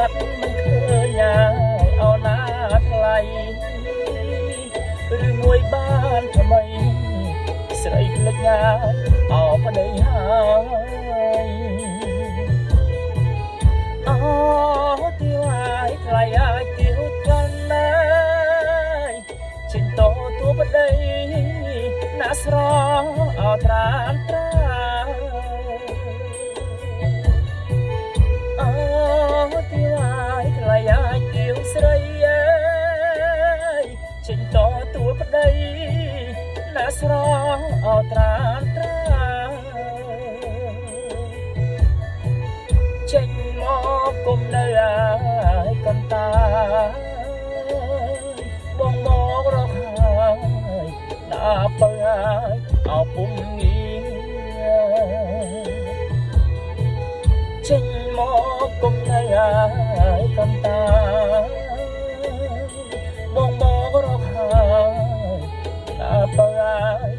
បាត់មិនឃើញណាអោណាថ្លៃឬមួយបានថ្មីស្រីភ្លេចណាអោប្តីហើយអូទីហើយថ្លៃហើយទីហូតកាន់ណាយចេញតទួប្តីណាស្រងអោត្រានត្រាទីហើយថ្លៃហើយទៀវស្រីអើយចេញតទួប្តីណាស្រងអោត្រានត្រាចេញមកគុំនៅហើយកន្តាបងមករកហើយដាពើហើយអោពុំងាចេញមកគុំនៅហើយកន្តាបងមករកហើយដាពើហើយ